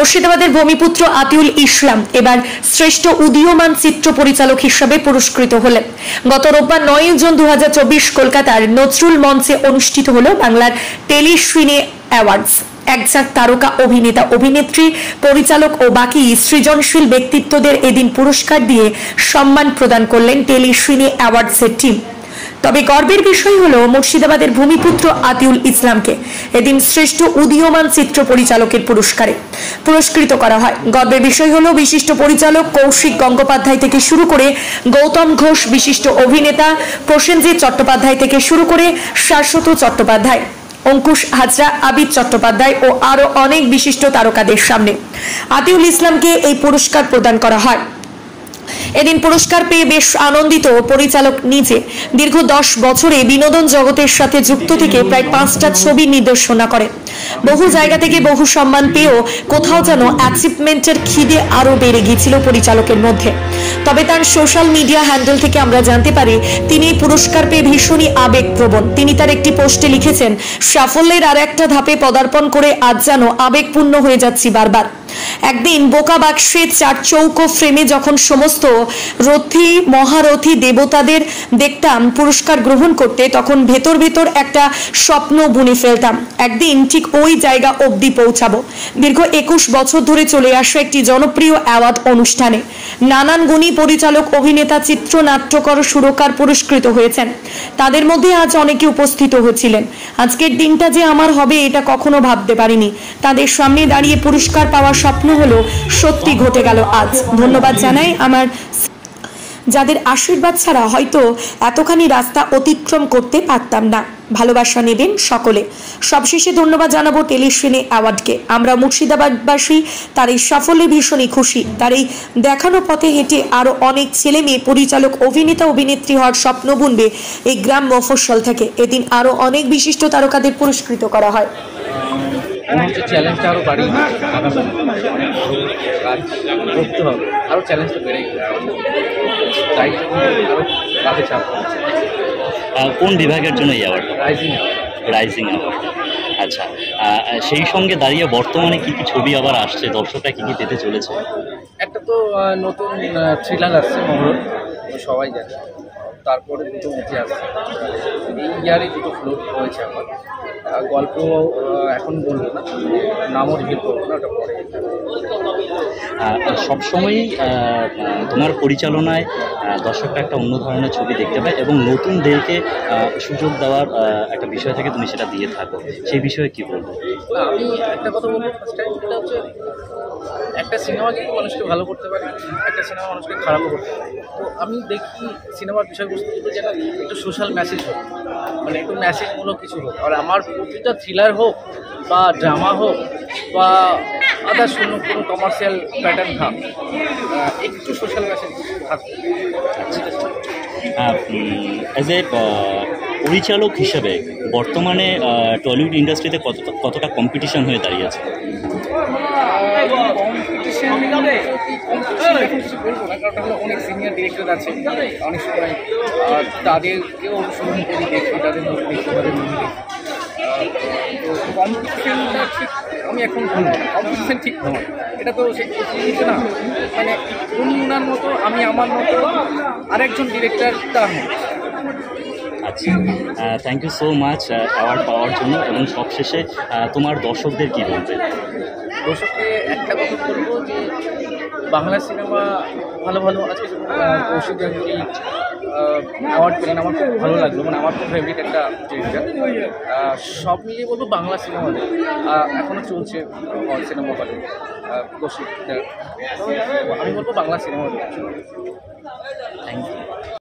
মুর্শিদাবাদের ভূমিপুত্র আতিউল ইসলাম এবার শ্রেষ্ঠ উদীয়মান চিত্র পরিচালক হিসেবে পুরস্কৃত হলেন। গত রোববার 9 জুন 2024 কলকাতার নজরুল মঞ্চে অনুষ্ঠিত হল বাংলার টেলিসিনে অ্যাওয়ার্ডস। একঝাঁক তারকা অভিনেতা, অভিনেত্রী, পরিচালক ও বাকি সৃজনশীল ব্যক্তিত্বদের এদিন পুরস্কার দিয়ে সম্মান প্রদান করলেন টেলিসিনে অ্যাওয়ার্ডসের টিম। তবে গর্বের বিষয় হলো মুর্শিদাবাদের ভূমিপুত্র আতিউল ইসলামকে এদিন শ্রেষ্ঠ উদীয়মান চিত্র পরিচালকের পুরস্কারে পুরস্কৃত করা হয়। গর্বের বিষয় হলো বিশিষ্ট পরিচালক কৌশিক গঙ্গোপাধ্যায় থেকে শুরু করে গৌতম ঘোষ, বিশিষ্ট অভিনেতা প্রসেনজিৎ চট্টোপাধ্যায় থেকে শুরু করে শাশ্বত চট্টোপাধ্যায়, অঙ্কুশ হাজরা, আবিদ চট্টোপাধ্যায় ও আরো অনেক বিশিষ্ট তারকাদের সামনে আতিউল ইসলামকে এই পুরস্কার প্রদান করা হয়। এদিন পুরস্কার পেয়ে বেশ আনন্দিত পরিচালক নিজে। দীর্ঘ 10 বছরে বিনোদন জগতের সাথে যুক্ত থেকে প্রায় 5টা ছবি নির্দেশনা করেন। বহু জায়গা থেকে বহু সম্মান পেয়েও কোথাও যেন অ্যাচিভমেন্টের খিদে আরো বেড়ে গিয়েছিল পরিচালকের মধ্যে। তবে তার সোশ্যাল মিডিয়া হ্যান্ডেল থেকে আমরা জানতে পারি তিনি পুরস্কার পেয়ে ভীষণই আবেগপ্রবণ। তিনি তার একটি পোস্টে লিখেছেন, সাফল্যের আর একটা ধাপে পদার্পণ করে আজ যেন আবেগপূর্ণ হয়ে যাচ্ছি বারবার। একদিন বোকা বাক্সে 4 চৌকো ফ্রেমে যখন সমস্ত রথী মহারথী দেবতাদের দেখতাম পুরস্কার গ্রহণ করতে, তখন ভেতর ভেতর একটা স্বপ্ন বুনে ফেলতাম, একদিন ঠিক ওই জায়গা অবধি পৌঁছাবো। দীর্ঘ 21 বছর ধরে চলে আসা একটি জনপ্রিয় অ্যাওয়ার্ড অনুষ্ঠানে নানান গুণী পরিচালক, অভিনেতা, চিত্রনাট্যকার, সুরকার পুরস্কৃত হয়েছেন। তাদের মধ্যে আজ অনেকে উপস্থিত হয়েছিলেন। আজকের দিনটা যে আমার হবে এটা কখনো ভাবতে পারিনি। তাদের সামনে দাঁড়িয়ে পুরস্কার পাওয়ার স্বপ্ন হলো সত্যি ঘটে গেল আজ। ধন্যবাদ জানাই আমার যাদের আশীর্বাদ ছাড়া হয়তো এতখানি রাস্তা অতিক্রম করতে পারতাম না। ভালোবাসা নেবেন সকলে। সবশেষে ধন্যবাদ জানাবো টেলিসিনে অ্যাওয়ার্ডকে। আমরা মুর্শিদাবাদবাসী তার এই সাফল্যে ভীষণই খুশি। তার এই দেখানো পথে হেঁটে আরো অনেক ছেলে মেয়ে পরিচালক, অভিনেতা, অভিনেত্রী হওয়ার স্বপ্ন বুনবে এই গ্রাম মফস্বল থেকে। এদিন আরো অনেক বিশিষ্ট তারকাদের পুরস্কৃত করা হয়। চ্যালেঞ্জটা আরো বাড়িয়ে কাজ করতে হবে, আরো চ্যালেঞ্জটা বেড়ে কাজে চাপ। কোন বিভাগের জন্য এই অ্যাওয়ার্ড? Rising award. আচ্ছা, সেই সঙ্গে দাঁড়িয়ে বর্তমানে কি কি ছবি আবার আসছে, দর্শকরা কি কি পেতে চলেছে? একটা তো নতুন থ্রিলার আসছে মহরত, সবাই জানে। তারপরে দুটো মুভি আসছে, এই ইয়ারে দুটো ফ্লোট হয়েছে আমার। গল্প এখন বলবো না, নামও রিভিল করবো না, ওটা পরে। সবসময়ই তোমার পরিচালনায় দর্শকরা একটা অন্য ধরনের ছবি দেখতে পায় এবং নতুনদেরকে সুযোগ দেওয়ার একটা বিষয় থেকে তুমি সেটা দিয়ে থাকো, সেই বিষয়ে কি বলবো? আমি একটা কথা বলবো ফার্স্ট টাইম, সেটা হচ্ছে একটা সিনেমা কিন্তু মানুষকে ভালো করতে পারে, একটা সিনেমা মানুষকে খারাপও করতে পারে। তো আমি দেখি সিনেমার বিষয়বস্তুগুলো যেন একটু সোশ্যাল মেসেজ হোক, মানে একটু মেসেজমূলক কিছু হোক। আর আমার প্রতিটা থ্রিলার হোক বা ড্রামা হোক বা আদার্স কোনো কমার্শিয়াল প্যাটার্ন থাক, একটু সোশ্যাল মেসেজ থাকবে। অ্যাজ এ পরিচালক হিসেবে বর্তমানে টলিউড ইন্ডাস্ট্রিতে কতটা কম্পিটিশন হয়ে দাঁড়িয়েছে? কিছু বলবো না, কারণ হলো অনেক সিনিয়র ডিরেক্টর আছে, অনেক সময় তাদেরকেও অনুসরণ করি, দেখি তাদের মধ্যে দেখি, তাদের মধ্যে দেখি। তো কম্পিটিশনটা ঠিক আমি এখন বলবো না, কম্পিটিশন ঠিক নয়, এটা তো সেই জিনিস না। মানে উনি ওনার মতো, আমি আমার মতো, আরেকজন ডিরেক্টর তার মতো। আচ্ছা, thank you so much award পাওয়ার জন্য। এবং সবশেষে তোমার দর্শকদের কী বলবে? দর্শককে একটা কথা বলবো যে বাংলা সিনেমা ভালো ভালো আজকে কৌশিক গাঙ্গুলি অ্যাওয়ার্ড পেলেন, আমার খুব ভালো লাগলো। মানে আমার খুব ফেভারিট একটা ডিরেক্টর। সব মিলিয়ে বলবো বাংলা সিনেমা এখনও চলছে সিনেমা হলে কৌশিক। আমি বলবো বাংলা সিনেমা। Thank you.